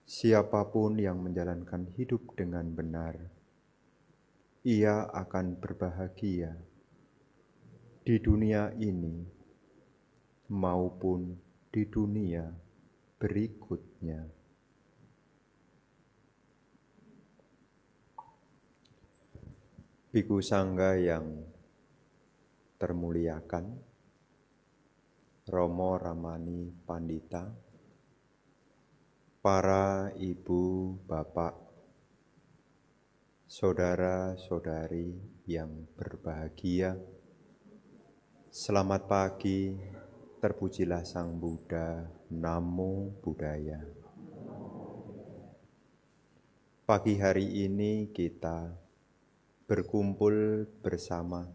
Siapapun yang menjalankan hidup dengan benar, ia akan berbahagia di dunia ini maupun di dunia berikutnya. Biku Sangga yang termuliakan, Romo Ramani Pandita, para ibu, bapak, saudara-saudari yang berbahagia, selamat pagi, terpujilah Sang Buddha, Namo Buddhaya. Pagi hari ini kita berkumpul bersama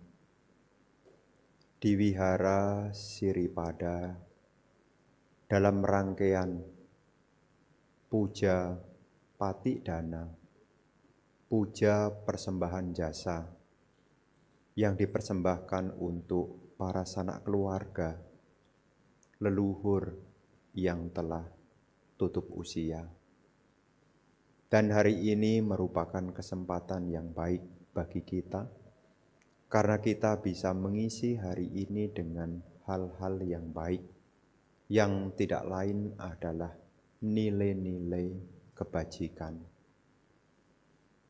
di Wihara Siripada dalam rangkaian puja Patidana, puja persembahan jasa yang dipersembahkan untuk para sanak keluarga, leluhur yang telah tutup usia. Dan hari ini merupakan kesempatan yang baik bagi kita, karena kita bisa mengisi hari ini dengan hal-hal yang baik, yang tidak lain adalah nilai-nilai kebajikan.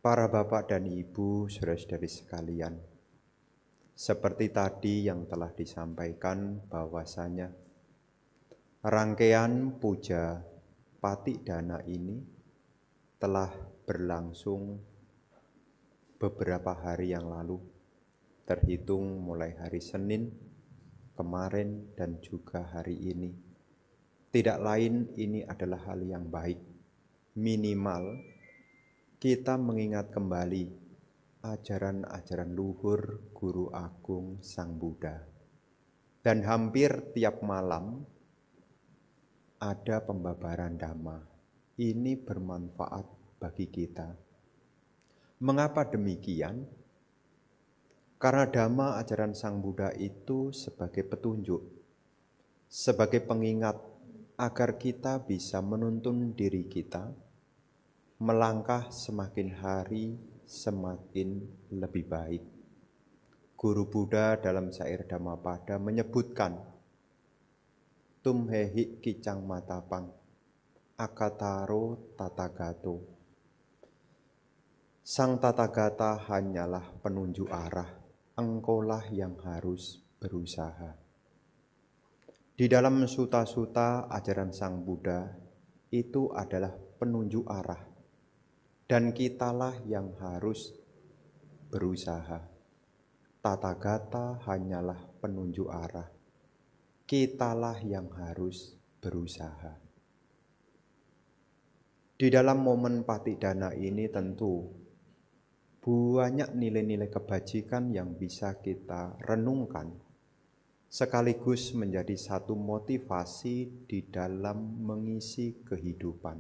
Para bapak dan ibu, saudara-saudari sekalian, seperti tadi yang telah disampaikan bahwasanya rangkaian puja Patidana ini telah berlangsung beberapa hari yang lalu, terhitung mulai hari Senin kemarin dan juga hari ini. Tidak lain, ini adalah hal yang baik. Minimal kita mengingat kembali ajaran-ajaran luhur Guru Agung Sang Buddha. Dan hampir tiap malam ada pembabaran Dhamma. Ini bermanfaat bagi kita. Mengapa demikian? Karena Dhamma ajaran Sang Buddha itu sebagai petunjuk, sebagai pengingat agar kita bisa menuntun diri kita melangkah semakin hari semakin lebih baik. Guru Buddha dalam syair Dhammapada menyebutkan Tumhehi kicang matapang akataro tatagato. Sang Tathagata hanyalah penunjuk arah, engkaulah yang harus berusaha. Di dalam suta-suta ajaran Sang Buddha itu adalah penunjuk arah, dan kitalah yang harus berusaha. Tathagata hanyalah penunjuk arah, kitalah yang harus berusaha. Di dalam momen Patidana ini tentu banyak nilai-nilai kebajikan yang bisa kita renungkan, sekaligus menjadi satu motivasi di dalam mengisi kehidupan.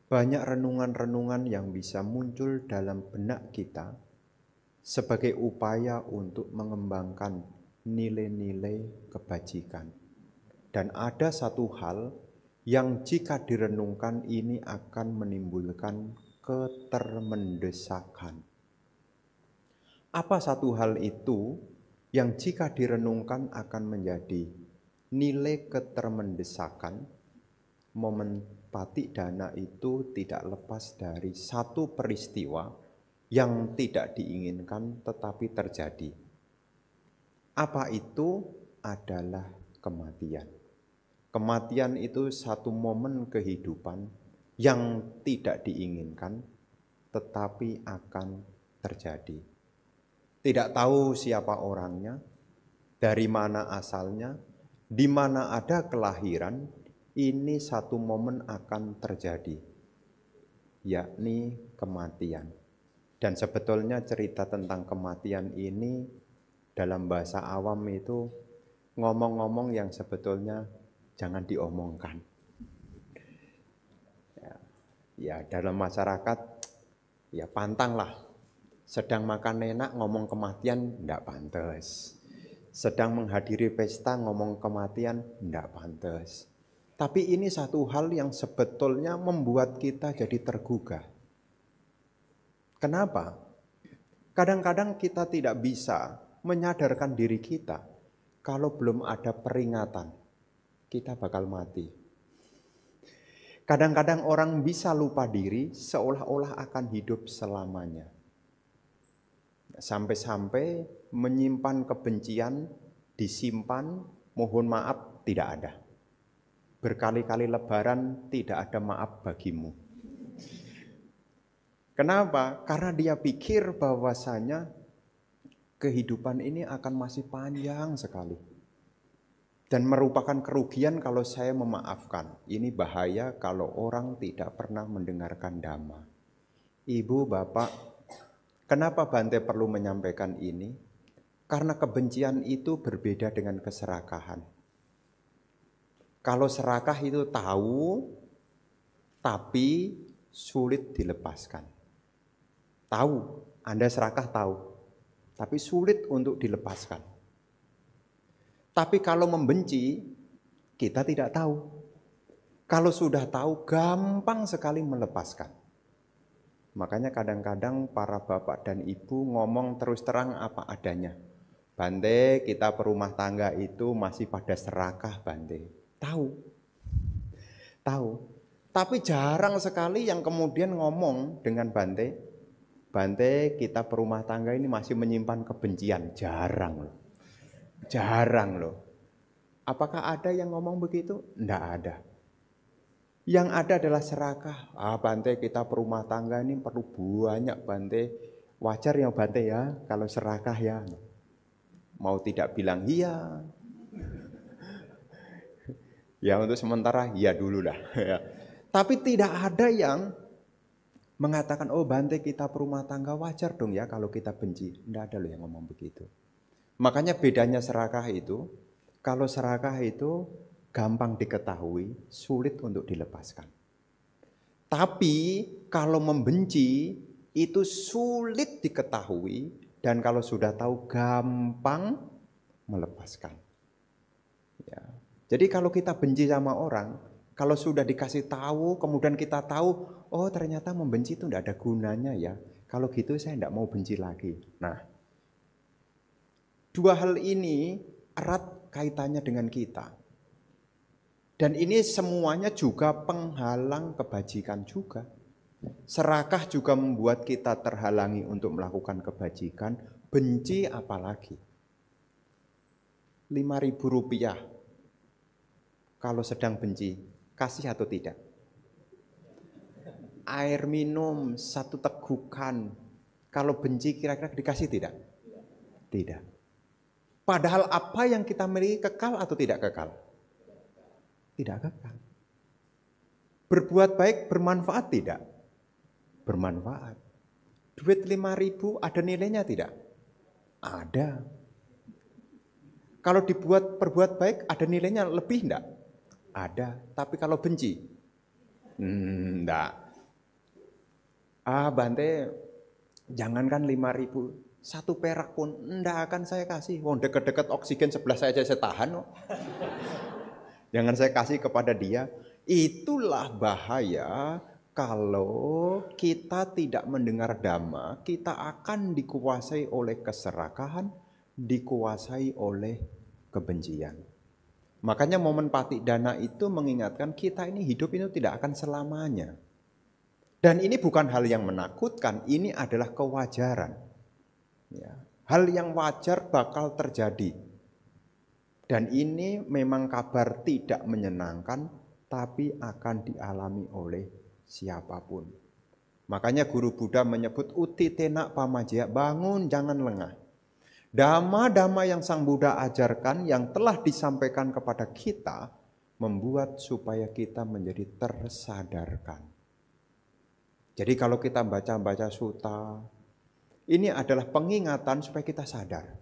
Banyak renungan-renungan yang bisa muncul dalam benak kita sebagai upaya untuk mengembangkan nilai-nilai kebajikan. Dan ada satu hal yang jika direnungkan ini akan menimbulkan ketermendesakan. Apa satu hal itu yang jika direnungkan akan menjadi nilai ketermendesakan? Momen Patidana itu tidak lepas dari satu peristiwa yang tidak diinginkan tetapi terjadi. Apa itu? Adalah kematian. Kematian itu satu momen kehidupan yang tidak diinginkan tetapi akan terjadi. Tidak tahu siapa orangnya, dari mana asalnya, di mana ada kelahiran, ini satu momen akan terjadi, yakni kematian. Dan sebetulnya cerita tentang kematian ini dalam bahasa awam itu ngomong-ngomong yang sebetulnya jangan diomongkan. Ya dalam masyarakat ya pantanglah. Sedang makan enak ngomong kematian enggak pantas. Sedang menghadiri pesta ngomong kematian enggak pantas. Tapi ini satu hal yang sebetulnya membuat kita jadi tergugah. Kenapa? Kadang-kadang kita tidak bisa menyadarkan diri kita kalau belum ada peringatan, kita bakal mati. Kadang-kadang orang bisa lupa diri seolah-olah akan hidup selamanya. Sampai-sampai menyimpan kebencian, disimpan, mohon maaf, tidak ada. Berkali-kali lebaran tidak ada maaf bagimu. Kenapa? Karena dia pikir bahwasanya kehidupan ini akan masih panjang sekali. Dan merupakan kerugian kalau saya memaafkan. Ini bahaya kalau orang tidak pernah mendengarkan dhamma. Ibu, bapak, kenapa Bante perlu menyampaikan ini? Karena kebencian itu berbeda dengan keserakahan. Kalau serakah itu tahu, tapi sulit dilepaskan. Tahu, Anda serakah tahu, tapi sulit untuk dilepaskan. Tapi kalau membenci, kita tidak tahu. Kalau sudah tahu, gampang sekali melepaskan. Makanya kadang-kadang para bapak dan ibu ngomong terus terang apa adanya. Bante, kita perumah tangga itu masih pada serakah, Bante. Tahu. Tapi jarang sekali yang kemudian ngomong dengan Bante, Bante, kita perumah tangga ini masih menyimpan kebencian. Jarang loh. Apakah ada yang ngomong begitu? Enggak ada. Yang ada adalah serakah. Bante, kita perumah tangga ini perlu banyak, Bante. Wajar ya Bante ya kalau serakah ya. Mau tidak bilang iya. Ya untuk sementara ya dulu lah. Tapi tidak ada yang mengatakan, oh Bante kita perumah tangga wajar dong ya kalau kita benci. Tidak ada loh yang ngomong begitu. Makanya bedanya serakah itu, kalau serakah itu gampang diketahui, sulit untuk dilepaskan. Tapi kalau membenci itu sulit diketahui dan kalau sudah tahu gampang melepaskan. Ya. Jadi kalau kita benci sama orang, kalau sudah dikasih tahu, kemudian kita tahu, oh ternyata membenci itu tidak ada gunanya ya. Kalau gitu saya tidak mau benci lagi. Nah, dua hal ini erat kaitannya dengan kita. Dan ini semuanya juga penghalang kebajikan juga. Serakah juga membuat kita terhalangi untuk melakukan kebajikan. Benci apalagi. 5.000 rupiah. Kalau sedang benci, kasih atau tidak? Air minum, 1 tegukan. Kalau benci kira-kira dikasih tidak? Tidak. Padahal apa yang kita miliki kekal atau tidak kekal? Tidak kekal. Berbuat baik bermanfaat tidak? Bermanfaat. Duit 5.000 ada nilainya tidak? Ada. Kalau perbuat baik ada nilainya lebih enggak? Ada. Tapi kalau benci? Enggak. Bante, jangankan 5.000, 1 perak pun enggak akan saya kasih. Wong deket-deket oksigen sebelah saya aja saya tahan. Jangan saya kasih kepada dia. Itulah bahaya kalau kita tidak mendengar dhamma, kita akan dikuasai oleh keserakahan, dikuasai oleh kebencian. Makanya momen Patidana itu mengingatkan kita ini hidup itu tidak akan selamanya. Dan ini bukan hal yang menakutkan, ini adalah kewajaran. Ya, hal yang wajar bakal terjadi. Dan ini memang kabar tidak menyenangkan, tapi akan dialami oleh siapapun. Makanya Guru Buddha menyebut utitena pamajaya, bangun jangan lengah. Dhamma-dhamma yang Sang Buddha ajarkan yang telah disampaikan kepada kita membuat supaya kita menjadi tersadarkan. Jadi kalau kita baca-baca sutta, ini adalah pengingatan supaya kita sadar.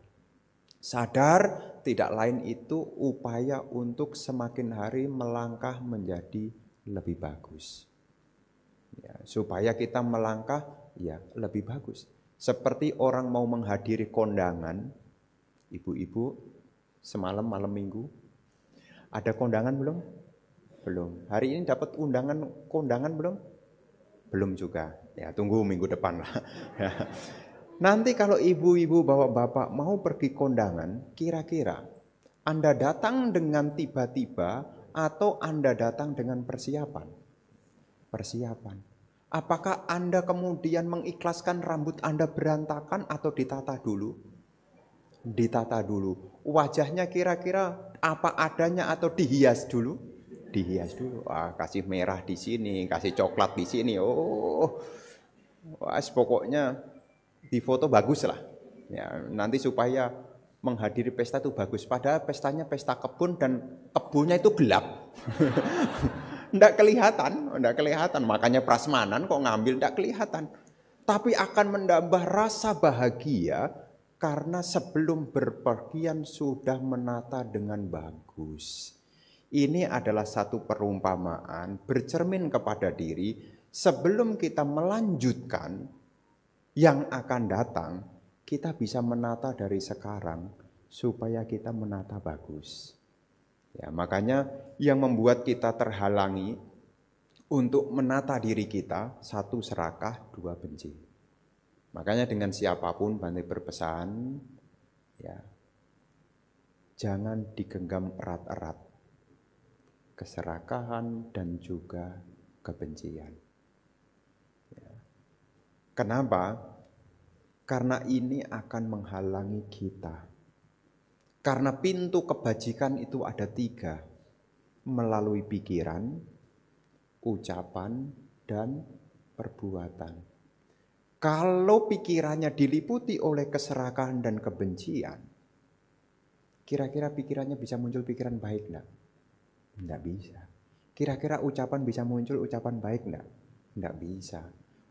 Sadar tidak lain itu upaya untuk semakin hari melangkah menjadi lebih bagus. Ya, supaya kita melangkah ya lebih bagus. Seperti orang mau menghadiri kondangan, ibu-ibu semalam malam minggu, ada kondangan belum? Belum. Hari ini dapat kondangan belum? Belum juga. Ya, tunggu minggu depan lah. Nanti kalau ibu-ibu bapak-bapak mau pergi kondangan, kira-kira Anda datang dengan tiba-tiba atau Anda datang dengan persiapan? Persiapan. Apakah Anda kemudian mengikhlaskan rambut Anda berantakan atau ditata dulu? Ditata dulu. Wajahnya kira-kira apa adanya atau dihias dulu? Dihias dulu. Kasih merah di sini, kasih coklat di sini. Pokoknya di foto bagus lah. Ya, nanti supaya menghadiri pesta itu bagus. Padahal pestanya pesta kebun dan kebunnya itu gelap. Nggak kelihatan. Makanya prasmanan kok ngambil nggak kelihatan. Tapi akan menambah rasa bahagia karena sebelum berpergian sudah menata dengan bagus. Ini adalah satu perumpamaan bercermin kepada diri sebelum kita melanjutkan yang akan datang, kita bisa menata dari sekarang supaya kita menata bagus. Ya, makanya yang membuat kita terhalangi untuk menata diri kita, satu serakah, dua benci. Makanya dengan siapapun Bante berpesan, ya, jangan digenggam erat-erat keserakahan dan juga kebencian. Ya. Kenapa? Karena ini akan menghalangi kita. Karena pintu kebajikan itu ada 3, melalui pikiran, ucapan, dan perbuatan. Kalau pikirannya diliputi oleh keserakahan dan kebencian, kira-kira pikirannya bisa muncul pikiran baik enggak? Enggak bisa. Kira-kira ucapan bisa muncul ucapan baik enggak? Enggak bisa.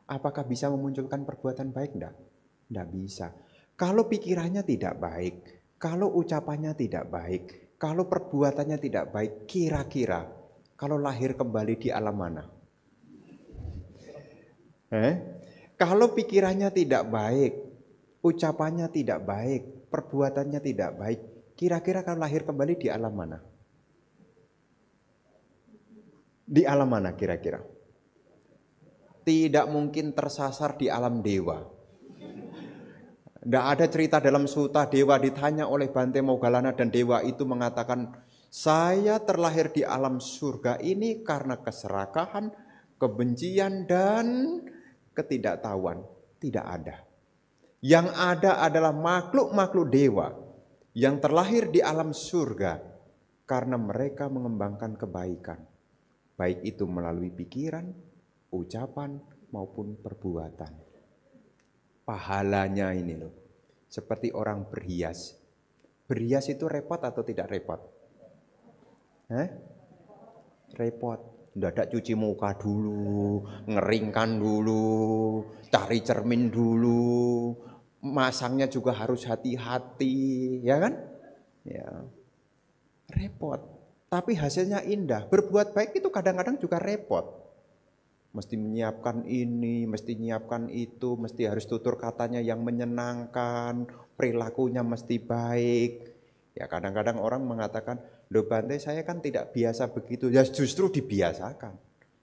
Apakah bisa memunculkan perbuatan baik enggak? Enggak bisa. Kalau pikirannya tidak baik, kalau ucapannya tidak baik, kalau perbuatannya tidak baik, kira-kira kalau lahir kembali di alam mana? Kalau pikirannya tidak baik, ucapannya tidak baik, perbuatannya tidak baik, kira-kira kalau lahir kembali di alam mana? Di alam mana kira-kira? Tidak mungkin tersasar di alam dewa. Tidak ada cerita dalam Suta dewa ditanya oleh Bante Moggallana dan dewa itu mengatakan, saya terlahir di alam surga ini karena keserakahan, kebencian, dan ketidaktahuan. Tidak ada. Yang ada adalah makhluk-makhluk dewa yang terlahir di alam surga karena mereka mengembangkan kebaikan. Baik itu melalui pikiran, ucapan, maupun perbuatan. Pahalanya ini loh, seperti orang berhias. Berhias itu repot atau tidak repot? Repot. Dadak cuci muka dulu, ngeringkan dulu, cari cermin dulu, masangnya juga harus hati-hati, ya kan? Ya, repot. Tapi hasilnya indah. Berbuat baik itu kadang-kadang juga repot. Mesti menyiapkan ini, mesti menyiapkan itu, mesti harus tutur katanya yang menyenangkan, perilakunya mesti baik. Ya kadang-kadang orang mengatakan, loh Bante saya kan tidak biasa begitu. Ya justru dibiasakan.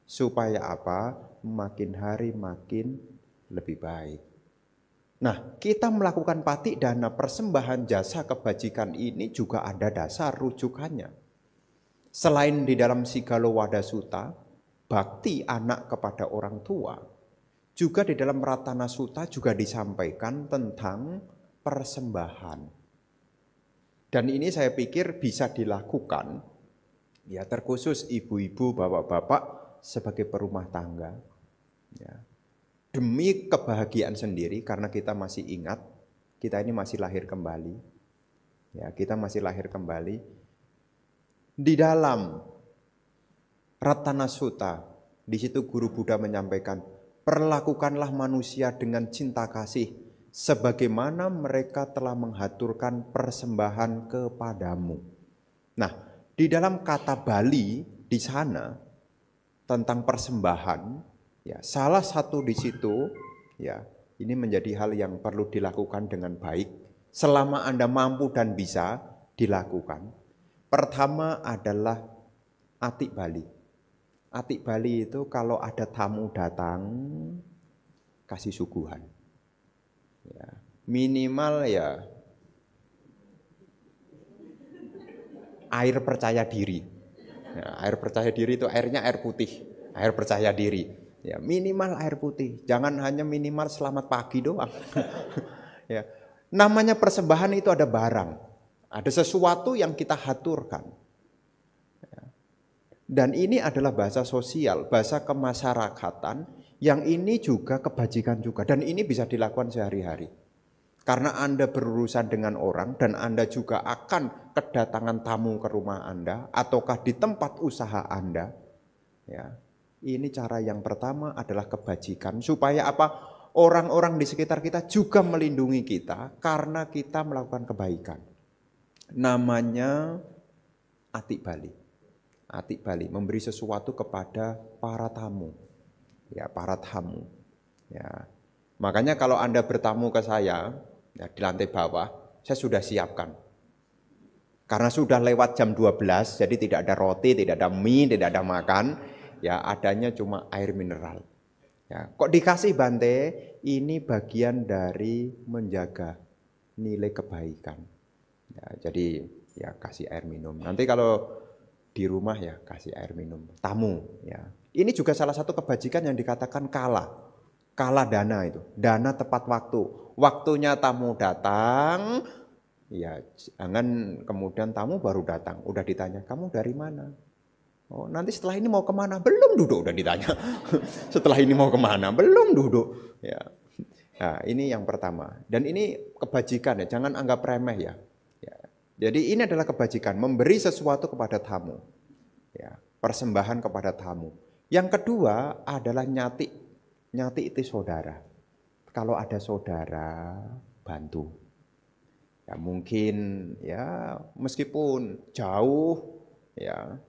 Supaya apa? Makin hari makin lebih baik. Nah, kita melakukan patik dana persembahan jasa kebajikan ini juga ada dasar rujukannya. Selain di dalam Sigalo Wada Sutta, bakti anak kepada orang tua, juga di dalam Ratana Sutta juga disampaikan tentang persembahan. Dan ini saya pikir bisa dilakukan, ya terkhusus ibu-ibu, bapak-bapak sebagai perumah tangga, ya, demi kebahagiaan sendiri karena kita masih ingat, kita ini masih lahir kembali, ya kita masih lahir kembali. Di dalam Ratana Sutta, di situ Guru Buddha menyampaikan, perlakukanlah manusia dengan cinta kasih, sebagaimana mereka telah menghaturkan persembahan kepadamu. Nah, di dalam kata Bali di sana tentang persembahan, ya salah satu di situ, ya ini menjadi hal yang perlu dilakukan dengan baik, selama Anda mampu dan bisa dilakukan. Pertama adalah Atik Bali. Atik Bali itu kalau ada tamu datang, kasih suguhan. Ya, minimal ya air percaya diri. Ya, air percaya diri itu airnya air putih, air percaya diri. Ya, minimal air putih. Jangan hanya minimal selamat pagi doang. Ya, namanya persembahan itu ada barang, ada sesuatu yang kita haturkan. Dan ini adalah bahasa sosial, bahasa kemasyarakatan yang ini juga kebajikan juga. Dan ini bisa dilakukan sehari-hari. Karena Anda berurusan dengan orang dan Anda juga akan kedatangan tamu ke rumah Anda ataukah di tempat usaha Anda. Ya, ini cara yang pertama adalah kebajikan. Supaya apa? Orang-orang di sekitar kita juga melindungi kita karena kita melakukan kebaikan. Namanya Atik Bali. Atik Bali, memberi sesuatu kepada para tamu. Ya, para tamu. Ya. Makanya kalau Anda bertamu ke saya, ya, di lantai bawah, saya sudah siapkan. Karena sudah lewat jam 12, jadi tidak ada roti, tidak ada mie, tidak ada makan, ya adanya cuma air mineral. Ya, kok dikasih Bante? Ini bagian dari menjaga nilai kebaikan. Ya, jadi ya kasih air minum. Nanti kalau di rumah ya kasih air minum. Tamu ya. Ini juga salah satu kebajikan yang dikatakan kala. Kala dana itu. Dana tepat waktu. Waktunya tamu datang, ya jangan kemudian tamu baru datang. Udah ditanya, kamu dari mana? Oh, nanti setelah ini mau kemana? Belum duduk udah ditanya. Setelah ini mau kemana? Belum duduk. Ya. Nah, ini yang pertama. Dan ini kebajikan ya, jangan anggap remeh ya. Ya. Jadi ini adalah kebajikan, memberi sesuatu kepada tamu. Ya, persembahan kepada tamu. Yang kedua adalah nyati. Nyati itu saudara. Kalau ada saudara, bantu. Ya mungkin ya meskipun jauh ya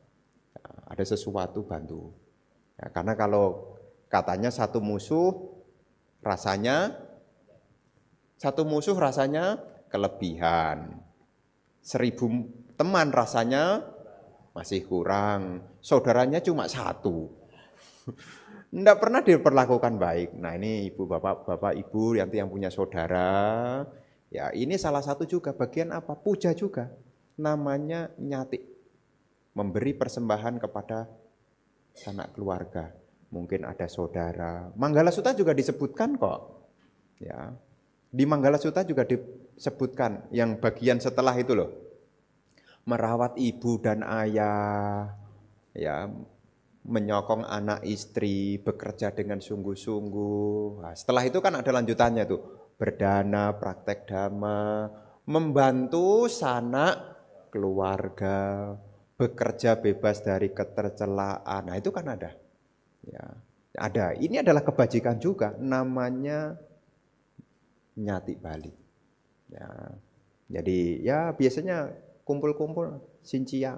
ada sesuatu bantu. Ya, karena kalau katanya satu musuh rasanya kelebihan. 1000 teman rasanya masih kurang. Saudaranya cuma 1. Tidak pernah diperlakukan baik. Nah ini ibu bapak ibu yang punya saudara. Ya ini salah satu juga bagian apa? Puja juga. Namanya nyati. Memberi persembahan kepada sanak keluarga. Mungkin ada saudara. Manggala Sutta juga disebutkan kok. Ya. Di Manggala Sutta juga disebutkan yang bagian setelah itu loh. Merawat ibu dan ayah, ya, menyokong anak istri, bekerja dengan sungguh-sungguh. Nah, setelah itu kan ada lanjutannya tuh. Berdana, praktek dhamma, membantu sanak keluarga, bekerja bebas dari ketercelaan. Nah, itu kan ada. Ya, ada. Ini adalah kebajikan juga, namanya nyati Bali. Ya. Jadi ya biasanya kumpul-kumpul sincia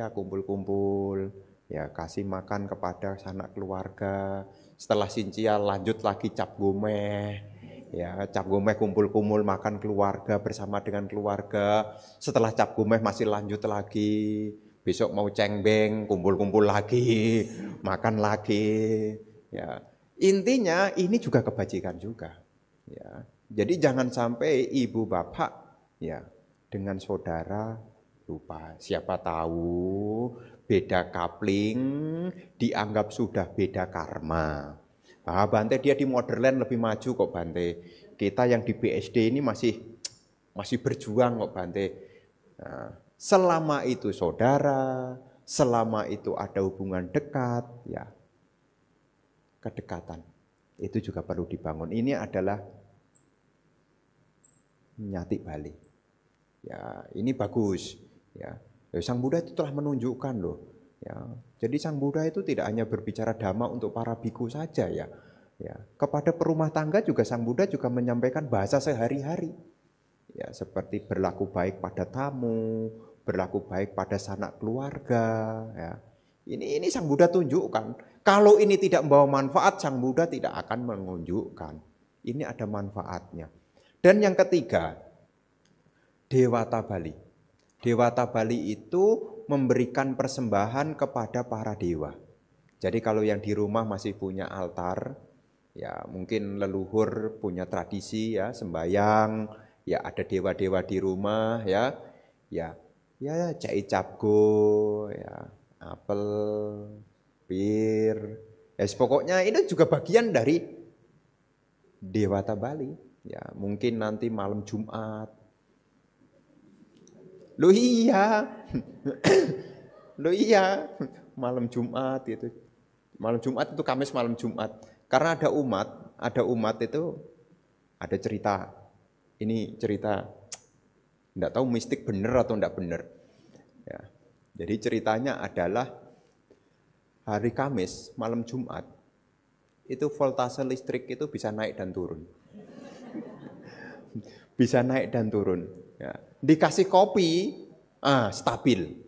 kumpul-kumpul, ya kasih makan kepada sanak keluarga. Setelah sincia lanjut lagi cap gomeh. Ya, cap gomeh kumpul-kumpul makan keluarga bersama dengan keluarga. Setelah cap gomeh masih lanjut lagi. Besok mau cengbeng, kumpul-kumpul lagi, makan lagi. Ya. Intinya ini juga kebajikan juga. Ya. Jadi jangan sampai ibu bapak ya dengan saudara lupa. Siapa tahu beda kapling dianggap sudah beda karma. Ah, Bante dia di Motherland lebih maju kok Bante. Kita yang di BSD ini masih berjuang kok Bante. Nah, selama itu saudara, selama itu ada hubungan dekat, ya kedekatan itu juga perlu dibangun. Ini adalah nyati Bali. Ya, ini bagus. Ya, Sang Buddha itu telah menunjukkan loh. Ya, jadi Sang Buddha itu tidak hanya berbicara dhamma untuk para biku saja ya. Ya, kepada perumah tangga juga Sang Buddha juga menyampaikan bahasa sehari-hari. Ya, seperti berlaku baik pada tamu, berlaku baik pada sanak keluarga. Ya. Ini Sang Buddha tunjukkan. Kalau ini tidak membawa manfaat, Sang Buddha tidak akan menunjukkan. Ini ada manfaatnya. Dan yang ketiga, Dewata Bali. Dewata Bali itu memberikan persembahan kepada para dewa. Jadi kalau yang di rumah masih punya altar, ya mungkin leluhur punya tradisi ya sembayang, ya ada dewa-dewa di rumah ya, ya cai capgo, ya apel, pir, ya pokoknya ini juga bagian dari Dewata Bali. Ya mungkin nanti malam Jumat. Loh iya, loh iya, malam Jumat itu. Malam Jumat itu Kamis malam Jumat. Karena ada umat itu ada cerita. Ini cerita, enggak tahu mistik bener atau enggak bener. Ya. Jadi ceritanya adalah hari Kamis malam Jumat itu voltase listrik itu bisa naik dan turun. Bisa naik dan turun. Ya. Dikasih kopi, stabil.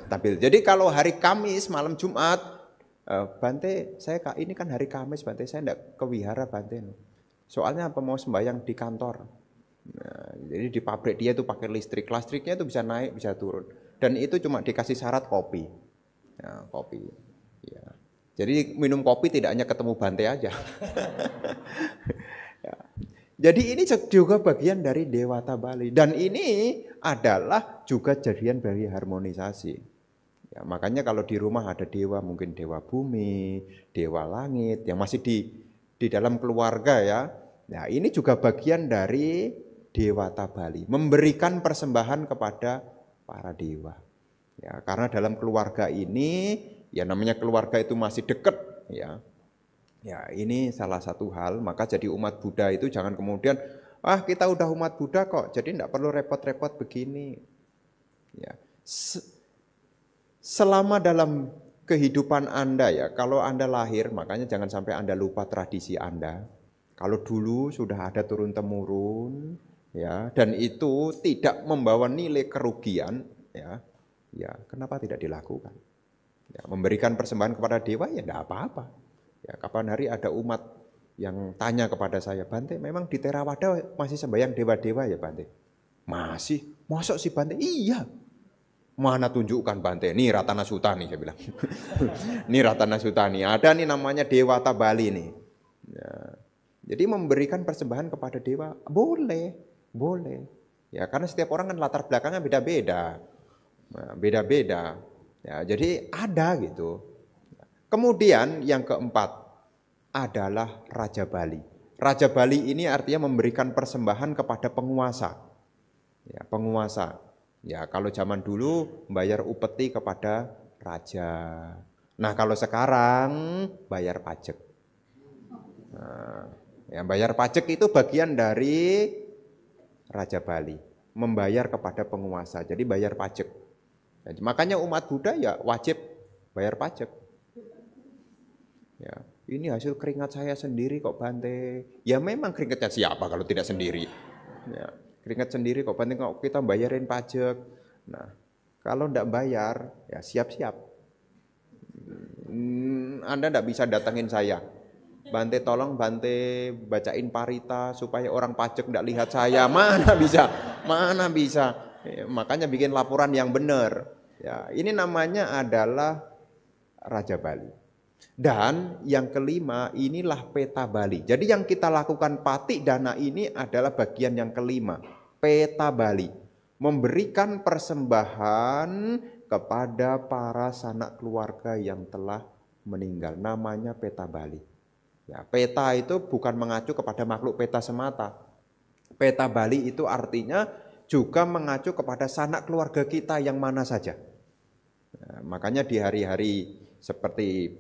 Stabil. Jadi kalau hari Kamis malam Jumat, Bante, ini kan hari Kamis, Bante, saya enggak ke wihara, Bante. Soalnya apa, mau sembahyang di kantor. Nah, jadi di pabrik dia itu pakai listriknya itu bisa naik, bisa turun. Dan itu cuma dikasih syarat kopi. Ya, kopi. Ya. Jadi minum kopi tidak hanya ketemu Bante aja. Ya. Jadi ini juga bagian dari Dewata Bali. Dan ini adalah juga jadian dari harmonisasi. Ya, makanya kalau di rumah ada dewa, mungkin dewa bumi, dewa langit, yang masih di dalam keluarga ya. Nah ini juga bagian dari Dewata Bali, memberikan persembahan kepada para dewa. Ya, karena dalam keluarga ini, ya namanya keluarga itu masih dekat ya. Ya ini salah satu hal, maka jadi umat Buddha itu jangan kemudian, kita udah umat Buddha kok, jadi tidak perlu repot-repot begini. Ya. Selama dalam kehidupan Anda ya, kalau Anda lahir, makanya jangan sampai Anda lupa tradisi Anda. Kalau dulu sudah ada turun-temurun, ya, dan itu tidak membawa nilai kerugian, ya kenapa tidak dilakukan? Ya, memberikan persembahan kepada dewa ya tidak apa-apa. Ya, kapan hari ada umat yang tanya kepada saya, Bante, memang di Theravada masih sembahyang dewa-dewa ya Bante? Masih, mosok sih Bante? Iya. Mana tunjukkan Bante, nih Ratana Sutani saya bilang. Nih Ratana Sutani, ada nih namanya Dewata Bali nih. Ya, jadi memberikan persembahan kepada dewa boleh. Ya karena setiap orang kan latar belakangnya beda-beda. Nah, beda-beda. Ya, jadi ada gitu. Kemudian yang keempat adalah Raja Bali. Raja Bali ini artinya memberikan persembahan kepada penguasa. Ya, penguasa. Ya, kalau zaman dulu bayar upeti kepada raja. Nah, kalau sekarang bayar pajak. Nah, ya bayar pajak itu bagian dari Raja Bali, membayar kepada penguasa. Jadi bayar pajak. Jadi, makanya umat Buddha ya wajib bayar pajak. Ya, ini hasil keringat saya sendiri kok Bante. Ya memang keringatnya siapa kalau tidak sendiri. Ya, keringat sendiri kok Bante, kok kita bayarin pajak. Nah, kalau tidak bayar ya siap-siap. Anda tidak bisa datangin saya. Bante tolong Bante bacain parita supaya orang pajak tidak lihat saya. Mana bisa. Ya, makanya bikin laporan yang benar. Ya, ini namanya adalah Raja Bali. Dan yang kelima inilah peta Bali. Jadi yang kita lakukan patik dana ini adalah bagian yang kelima. Peta Bali. Memberikan persembahan kepada para sanak keluarga yang telah meninggal. Namanya peta Bali. Ya, peta itu bukan mengacu kepada makhluk peta semata. Peta Bali itu artinya juga mengacu kepada sanak keluarga kita yang mana saja. Nah, makanya di hari-hari seperti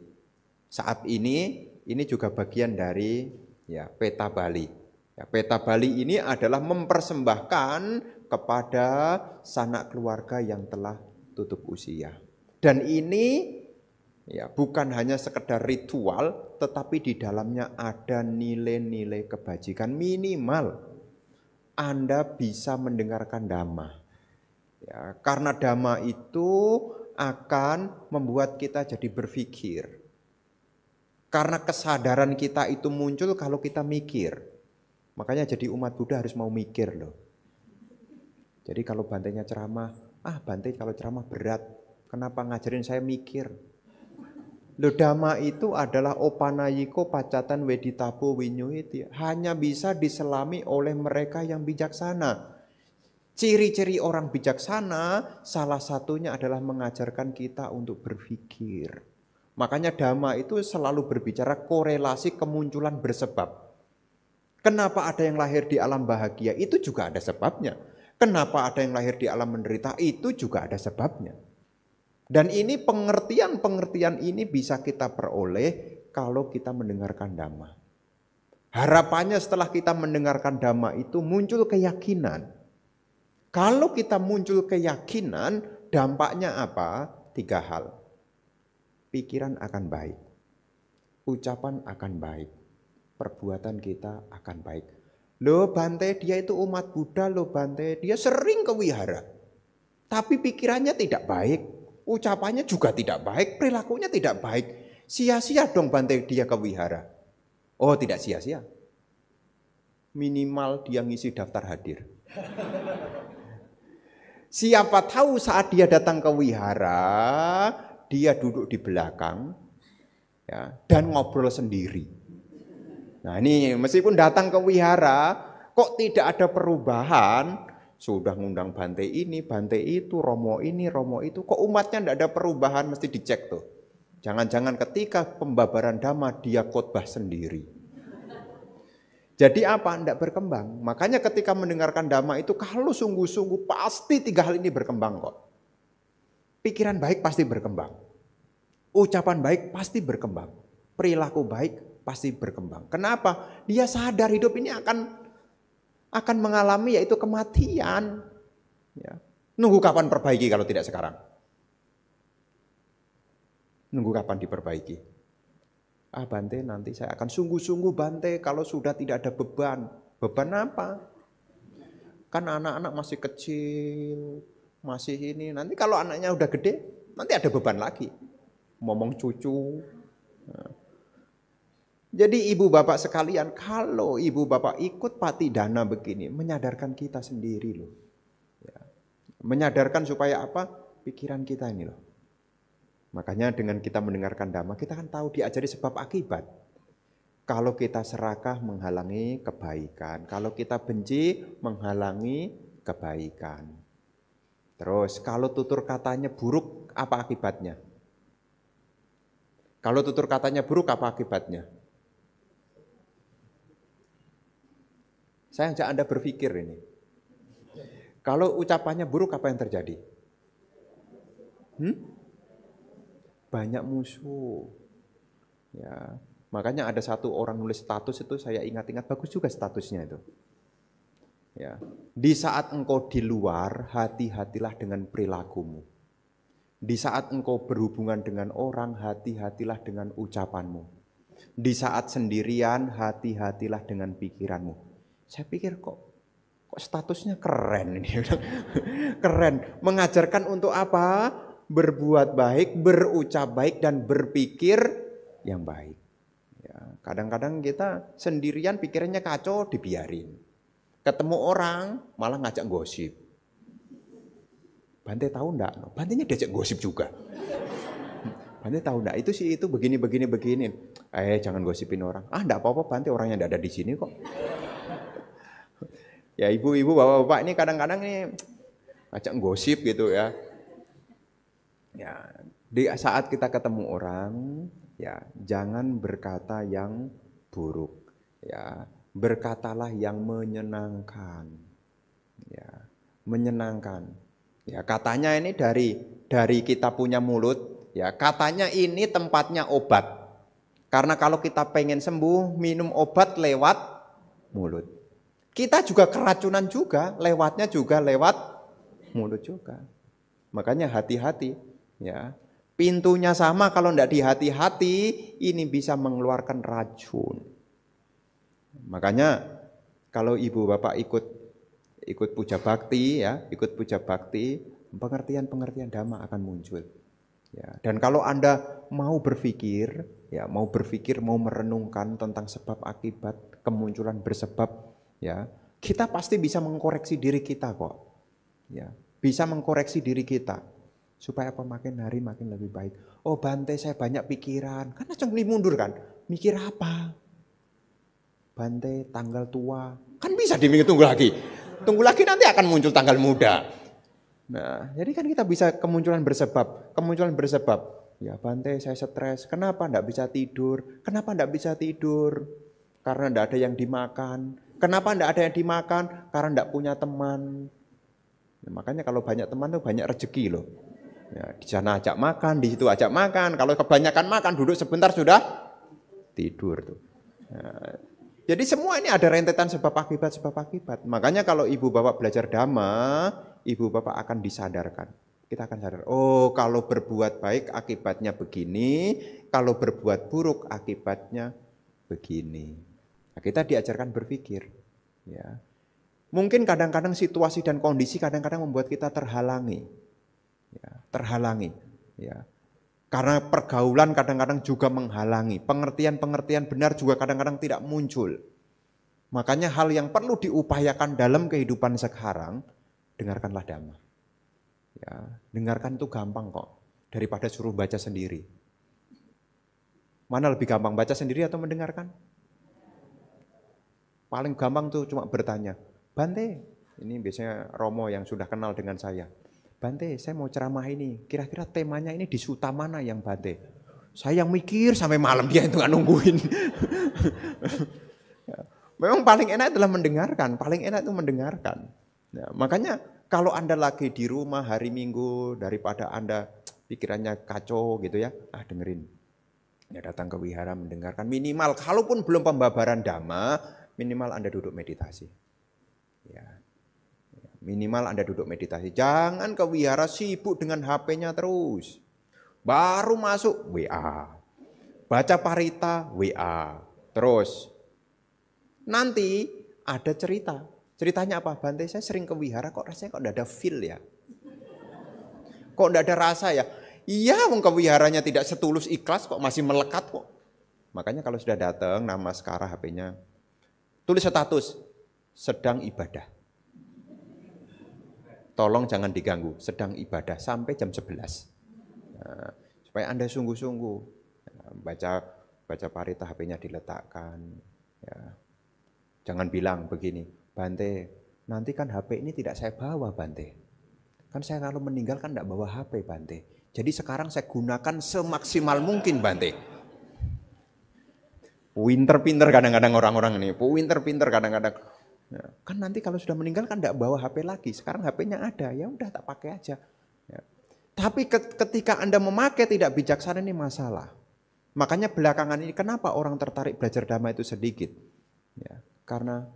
saat ini juga bagian dari ya peta Bali. Ya, peta Bali ini adalah mempersembahkan kepada sanak keluarga yang telah tutup usia. Dan ini ya bukan hanya sekedar ritual, tetapi di dalamnya ada nilai-nilai kebajikan. Minimal Anda bisa mendengarkan dhamma. Ya, karena dhamma itu akan membuat kita jadi berpikir. Karena kesadaran kita itu muncul kalau kita mikir. Makanya jadi umat Buddha harus mau mikir loh. Jadi kalau Bantenya ceramah, Bante kalau ceramah berat. Kenapa ngajarin saya mikir? Loh, dhamma itu adalah opanayiko pacatan weditapo winyuiti. Hanya bisa diselami oleh mereka yang bijaksana. Ciri-ciri orang bijaksana salah satunya adalah mengajarkan kita untuk berpikir. Makanya dhamma itu selalu berbicara korelasi kemunculan bersebab. Kenapa ada yang lahir di alam bahagia? Itu juga ada sebabnya. Kenapa ada yang lahir di alam menderita? Itu juga ada sebabnya. Dan ini pengertian ini bisa kita peroleh kalau kita mendengarkan dhamma. Harapannya setelah kita mendengarkan dhamma itu muncul keyakinan. Kalau kita muncul keyakinan, dampaknya apa? 3 hal. Pikiran akan baik, ucapan akan baik, perbuatan kita akan baik. Loh Bante, dia itu umat Buddha loh Bante, dia sering ke wihara. Tapi pikirannya tidak baik, ucapannya juga tidak baik, perilakunya tidak baik. Sia-sia dong Bante dia ke wihara. Oh tidak sia-sia. Minimal dia ngisi daftar hadir. Siapa tahu saat dia datang ke wihara, dia duduk di belakang ya, dan ngobrol sendiri. Nah ini meskipun datang ke wihara, kok tidak ada perubahan, sudah ngundang Bante ini, Bante itu, Romo ini, Romo itu, kok umatnya tidak ada perubahan, mesti dicek tuh. Jangan-jangan ketika pembabaran dhamma dia khotbah sendiri. Jadi apa? Tidak berkembang. Makanya ketika mendengarkan dhamma itu kalau sungguh-sungguh pasti 3 hal ini berkembang kok. Pikiran baik pasti berkembang. Ucapan baik pasti berkembang. Perilaku baik pasti berkembang. Kenapa? Dia sadar hidup ini akan mengalami yaitu kematian. Ya. Nunggu kapan perbaiki kalau tidak sekarang? Nunggu kapan diperbaiki? Ah Bante, nanti saya akan sungguh-sungguh Bante kalau sudah tidak ada beban. Beban apa? Kan anak-anak masih kecil, masih ini. Nanti kalau anaknya udah gede, nanti ada beban lagi. Ngomong cucu. Nah. Jadi ibu bapak sekalian, kalau ibu bapak ikut patidana begini, menyadarkan kita sendiri loh. Ya. Menyadarkan supaya apa? Pikiran kita ini loh. Makanya dengan kita mendengarkan dhamma, kita kan tahu diajari sebab akibat. Kalau kita serakah menghalangi kebaikan. Kalau kita benci menghalangi kebaikan. Terus kalau tutur katanya buruk, apa akibatnya? Kalau tutur katanya buruk, apa akibatnya? Saya ajak Anda berpikir ini. Kalau ucapannya buruk, apa yang terjadi? Banyak musuh. Ya, makanya ada satu orang nulis status itu saya ingat-ingat, bagus juga statusnya itu. Ya, di saat engkau di luar, hati-hatilah dengan perilakumu. Di saat engkau berhubungan dengan orang, hati-hatilah dengan ucapanmu. Di saat sendirian, hati-hatilah dengan pikiranmu. Saya pikir kok statusnya keren ini. Keren. Mengajarkan untuk apa? Berbuat baik, berucap baik, dan berpikir yang baik. Ya, kadang-kadang kita sendirian pikirannya kacau, dibiarin. Ketemu orang, malah ngajak gosip. Bante tahu enggak? Bantenya diajak gosip juga. Bante tahu enggak? Itu sih itu begini. Jangan gosipin orang. Ah, enggak apa-apa Bante, orangnya enggak ada di sini kok. Ya ibu-ibu, bapak-bapak ini kadang-kadang ini ngajak gosip gitu ya. Ya, di saat kita ketemu orang, ya jangan berkata yang buruk. Ya, berkatalah yang menyenangkan. Ya, menyenangkan. Ya, katanya ini dari kita punya mulut, ya, katanya ini tempatnya obat. Karena kalau kita pengen sembuh, minum obat lewat mulut. Kita juga keracunan juga, lewatnya juga lewat mulut juga. Makanya hati-hati. Ya, pintunya sama, kalau tidak dihati-hati ini bisa mengeluarkan racun. Makanya kalau ibu bapak ikut puja bakti ya, ikut puja bakti, pengertian dhamma akan muncul. Ya, dan kalau Anda mau berpikir, mau merenungkan tentang sebab akibat kemunculan bersebab, ya, kita pasti bisa mengkoreksi diri kita kok. Ya, bisa mengkoreksi diri kita. Supaya apa? Makin hari makin lebih baik. Oh Bante, saya banyak pikiran. Kan langsung mundur kan. Mikir apa? Bante, tanggal tua. Kan bisa tunggu lagi. Tunggu lagi nanti akan muncul tanggal muda. Nah, jadi kan kita bisa kemunculan bersebab. Ya Bante, saya stres. Kenapa enggak bisa tidur? Kenapa enggak bisa tidur? Karena enggak ada yang dimakan. Kenapa enggak ada yang dimakan? Karena enggak punya teman. Ya, makanya kalau banyak teman tuh banyak rezeki loh. Ya, di sana ajak makan, di situ ajak makan. Kalau kebanyakan makan, duduk sebentar sudah tidur tuh. Nah, jadi semua ini ada rentetan sebab akibat. Makanya kalau ibu bapak belajar dhamma, ibu bapak akan disadarkan. Kita akan sadar, oh kalau berbuat baik akibatnya begini, kalau berbuat buruk akibatnya begini. Nah, kita diajarkan berpikir. Ya. Mungkin kadang-kadang situasi dan kondisi kadang-kadang membuat kita terhalangi. Ya. Karena pergaulan kadang-kadang juga menghalangi, pengertian-pengertian benar juga kadang-kadang tidak muncul. Makanya hal yang perlu diupayakan dalam kehidupan sekarang, dengarkanlah dhamma. Ya, dengarkan itu gampang kok, daripada suruh baca sendiri. Mana lebih gampang, baca sendiri atau mendengarkan? Paling gampang tuh cuma bertanya, Bante, ini biasanya Romo yang sudah kenal dengan saya. Bante, saya mau ceramah ini, kira-kira temanya ini di suta mana yang Bante? Saya yang mikir sampai malam, dia itu nggak nungguin. Memang paling enak adalah mendengarkan, paling enak itu mendengarkan. Nah, makanya kalau Anda lagi di rumah hari Minggu, daripada Anda pikirannya kacau gitu ya, dengerin. Ya datang ke wihara mendengarkan, minimal kalaupun belum pembabaran dhamma, minimal Anda duduk meditasi. Ya. Minimal Anda duduk meditasi. Jangan ke wihara sibuk dengan HP-nya terus. Baru masuk WA. Baca parita WA. Terus nanti ada cerita. Ceritanya apa? Bante, saya sering ke wihara kok rasanya kok enggak ada feel ya. Kok enggak ada rasa ya? Iya, wong ke wiharanya tidak setulus ikhlas kok masih melekat kok. Makanya kalau sudah datang nama sekarang HP-nya tulis status sedang ibadah. Tolong jangan diganggu, sedang ibadah sampai jam 11. Nah, supaya Anda sungguh-sungguh baca parita, HP-nya diletakkan. Ya. Jangan bilang begini, Bante, nanti kan HP ini tidak saya bawa Bante. Kan saya kalau meninggal kan tidak bawa HP Bante. Jadi sekarang saya gunakan semaksimal mungkin Bante. Pinter-pinter kadang-kadang orang-orang ini, pinter-pinter kadang-kadang. Ya, kan nanti kalau sudah meninggal kan tidak bawa HP lagi. Sekarang HP-nya ada, ya udah tak pakai aja. Ya. Tapi ketika Anda memakai tidak bijaksana ini masalah. Makanya belakangan ini kenapa orang tertarik belajar dhamma itu sedikit? Ya, karena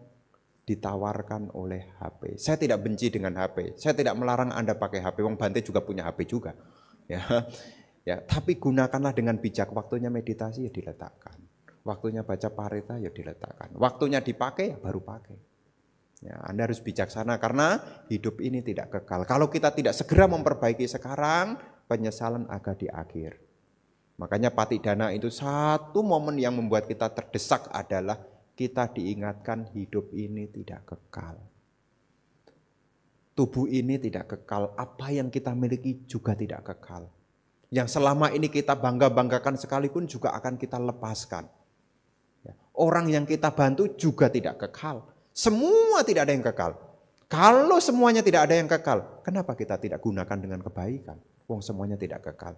ditawarkan oleh HP. Saya tidak benci dengan HP. Saya tidak melarang Anda pakai HP. Wong Bante juga punya HP juga. Ya, tapi gunakanlah dengan bijak. Waktunya meditasi ya diletakkan. Waktunya baca parita ya diletakkan. Waktunya dipakai ya baru pakai. Ya, Anda harus bijaksana karena hidup ini tidak kekal. Kalau kita tidak segera memperbaiki sekarang, penyesalan agak di akhir. Makanya patidana itu satu momen yang membuat kita terdesak adalah kita diingatkan hidup ini tidak kekal. Tubuh ini tidak kekal, apa yang kita miliki juga tidak kekal. Yang selama ini kita bangga-banggakan sekalipun juga akan kita lepaskan. Orang yang kita bantu juga tidak kekal. Semua tidak ada yang kekal. Kalau semuanya tidak ada yang kekal, kenapa kita tidak gunakan dengan kebaikan? Wong semuanya tidak kekal.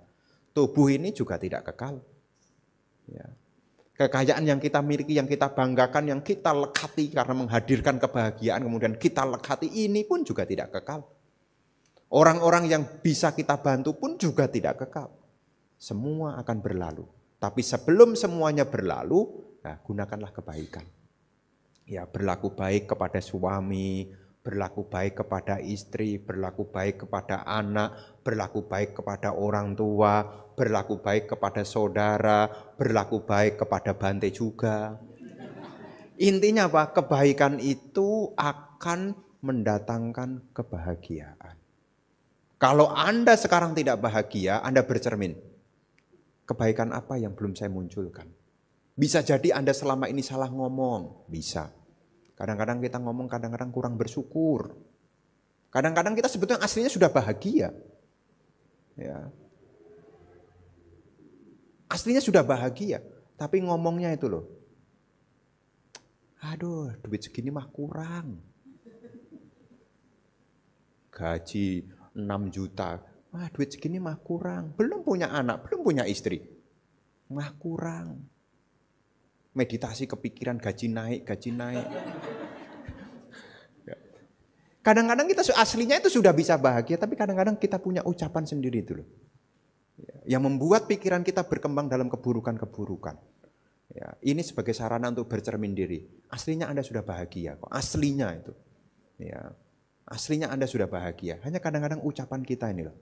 Tubuh ini juga tidak kekal. Ya. Kekayaan yang kita miliki, yang kita banggakan, yang kita lekati karena menghadirkan kebahagiaan, kemudian kita lekati ini pun juga tidak kekal. Orang-orang yang bisa kita bantu pun juga tidak kekal. Semua akan berlalu. Tapi sebelum semuanya berlalu, gunakanlah kebaikan. Ya, berlaku baik kepada suami, berlaku baik kepada istri, berlaku baik kepada anak, berlaku baik kepada orang tua, berlaku baik kepada saudara, berlaku baik kepada Bante juga. Intinya apa? Kebaikan itu akan mendatangkan kebahagiaan. Kalau Anda sekarang tidak bahagia, Anda bercermin. Kebaikan apa yang belum saya munculkan? Bisa jadi Anda selama ini salah ngomong, bisa. Kadang-kadang kita ngomong, kadang-kadang kurang bersyukur. Kadang-kadang kita sebetulnya aslinya sudah bahagia. Ya. Aslinya sudah bahagia, tapi ngomongnya itu loh. Aduh, duit segini mah kurang. Gaji 6 juta, wah duit segini mah kurang. Belum punya anak, belum punya istri. Mah kurang. Meditasi kepikiran gaji naik, gaji naik. Kadang-kadang kita aslinya itu sudah bisa bahagia, tapi kadang-kadang kita punya ucapan sendiri itu loh. Yang membuat pikiran kita berkembang dalam keburukan-keburukan. Ya, ini sebagai sarana untuk bercermin diri. Aslinya Anda sudah bahagia kok. Aslinya itu. Ya, aslinya Anda sudah bahagia. Hanya kadang-kadang ucapan kita ini loh.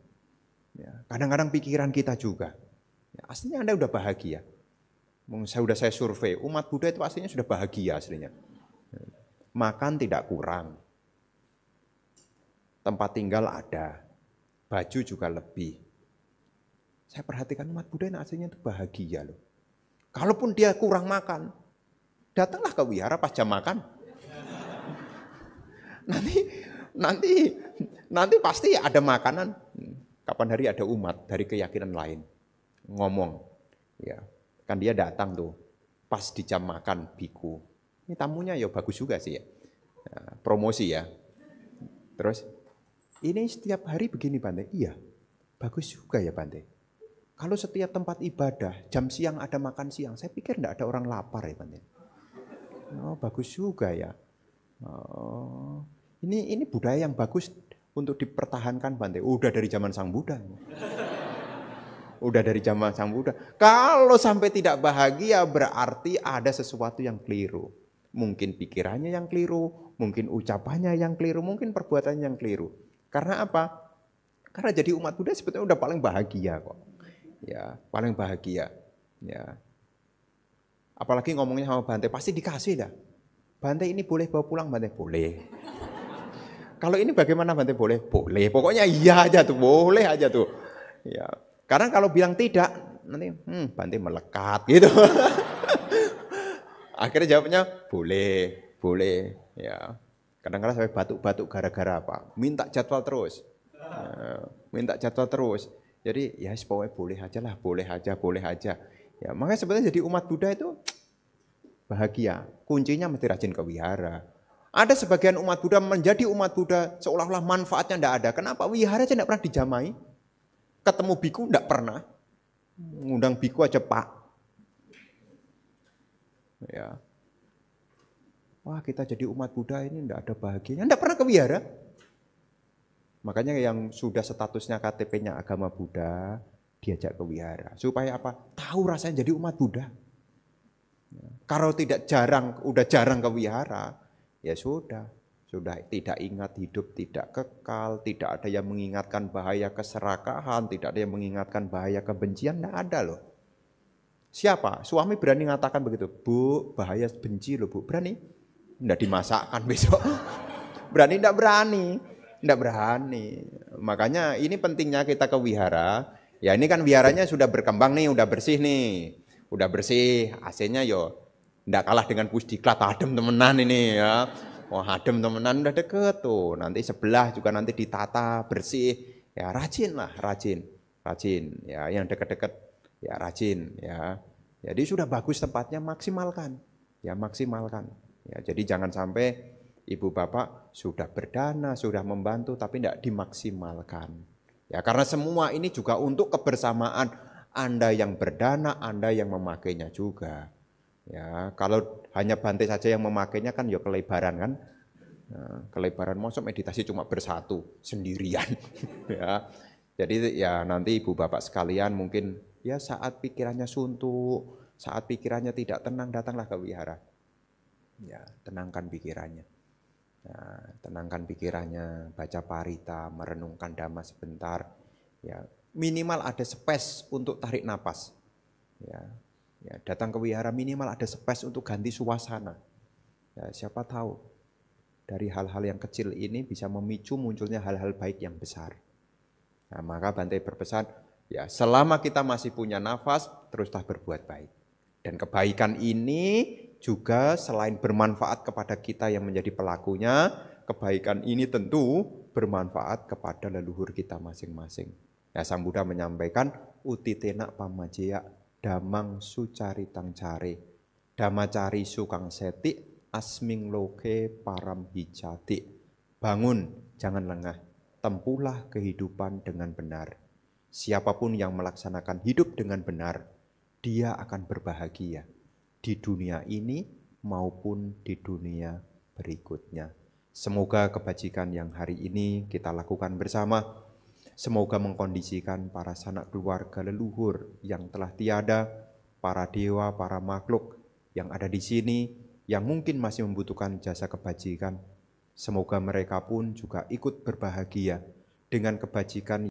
Ya, kadang-kadang pikiran kita juga. Ya, aslinya Anda sudah bahagia. Saya survei, umat Buddha itu aslinya sudah bahagia aslinya. Makan tidak kurang. Tempat tinggal ada. Baju juga lebih. Saya perhatikan umat Buddha yang aslinya itu bahagia loh. Kalaupun dia kurang makan, datanglah ke wihara pas jam makan. Nanti pasti ada makanan. Kapan hari ada umat dari keyakinan lain ngomong, ya kan dia datang tuh pas di jam makan biku. Ini tamunya ya bagus juga sih ya, promosi ya. Terus ini setiap hari begini Bante, iya bagus juga ya Bante. Kalau setiap tempat ibadah, jam siang ada makan siang, saya pikir enggak ada orang lapar ya Bante. Oh, bagus juga ya. Oh, ini budaya yang bagus untuk dipertahankan Bante. Udah dari zaman Sang Buddha. Udah dari zaman Sang Buddha. Kalau sampai tidak bahagia berarti ada sesuatu yang keliru. Mungkin pikirannya yang keliru, mungkin ucapannya yang keliru, mungkin perbuatannya yang keliru. Karena apa? Karena jadi umat Buddha sebetulnya udah paling bahagia kok. Ya, paling bahagia. Ya. Apalagi ngomongnya sama Bante, pasti dikasih dah. Bante ini boleh bawa pulang Bante? Boleh. Kalau ini bagaimana Bante? Boleh? Boleh. Pokoknya iya aja tuh, boleh aja tuh. Ya. Karena kalau bilang tidak, nanti Bante melekat gitu. Akhirnya jawabnya boleh, boleh. Ya. Kadang-kadang sampai batuk-batuk gara-gara apa? Minta jadwal terus. Minta jadwal terus. Jadi ya pokoknya boleh aja lah, boleh aja. Ya, makanya sebenarnya jadi umat Buddha itu bahagia. Kuncinya mesti rajin ke wihara. Ada sebagian umat Buddha menjadi umat Buddha seolah-olah manfaatnya tidak ada. Kenapa? Wihara aja tidak pernah dijamai. Ketemu biku tidak pernah. Ngundang biku aja Pak. Ya. Wah kita jadi umat Buddha ini tidak ada bahagianya. Tidak pernah ke wihara. Makanya yang sudah statusnya KTP-nya agama Buddha, diajak ke wihara. Supaya apa? Tahu rasanya jadi umat Buddha. Kalau udah jarang ke wihara, ya sudah tidak ingat hidup tidak kekal, tidak ada yang mengingatkan bahaya keserakahan, tidak ada yang mengingatkan bahaya kebencian, tidak ada loh. Siapa? Suami berani mengatakan begitu, Bu, bahaya benci loh Bu, berani? Tidak dimasakkan besok. Berani, tidak berani. Tidak berani. Makanya ini pentingnya kita ke wihara. Ya ini kan wiharanya sudah berkembang nih, udah bersih nih. Udah bersih, AC-nya yo tidak kalah dengan pusdiklat, adem temenan ini ya. Wah adem temenan udah deket tuh. Nanti sebelah juga nanti ditata, bersih. Ya rajin lah, rajin. Ya yang deket-deket ya rajin ya. Jadi sudah bagus tempatnya, maksimalkan. Ya maksimalkan. Ya jadi jangan sampai ibu bapak sudah berdana, sudah membantu, tapi tidak dimaksimalkan. Ya, karena semua ini juga untuk kebersamaan Anda yang berdana, Anda yang memakainya juga. Ya, kalau hanya Bante saja yang memakainya kan ya kelebaran kan. Nah, kelebaran masuk meditasi cuma bersatu sendirian. Ya. Jadi ya nanti ibu bapak sekalian mungkin ya saat pikirannya suntuk, saat pikirannya tidak tenang datanglah ke wihara. Ya, tenangkan pikirannya. Nah, tenangkan pikirannya, baca parita, merenungkan dhamma sebentar. Ya, minimal ada space untuk tarik napas. Ya, datang ke wihara minimal ada space untuk ganti suasana. Ya, siapa tahu dari hal-hal yang kecil ini bisa memicu munculnya hal-hal baik yang besar. Nah, maka Bante berpesan, ya selama kita masih punya nafas, teruslah berbuat baik. Dan kebaikan ini juga selain bermanfaat kepada kita yang menjadi pelakunya, kebaikan ini tentu bermanfaat kepada leluhur kita masing-masing. Ya, Sang Buddha menyampaikan utitena pamajeya damang sucaritang care damacari sukang seti asming loke param hijati. Bangun, jangan lengah, tempuhlah kehidupan dengan benar. Siapapun yang melaksanakan hidup dengan benar, dia akan berbahagia di dunia ini maupun di dunia berikutnya. Semoga kebajikan yang hari ini kita lakukan bersama, semoga mengkondisikan para sanak keluarga leluhur yang telah tiada, para dewa, para makhluk yang ada di sini, yang mungkin masih membutuhkan jasa kebajikan. Semoga mereka pun juga ikut berbahagia dengan kebajikan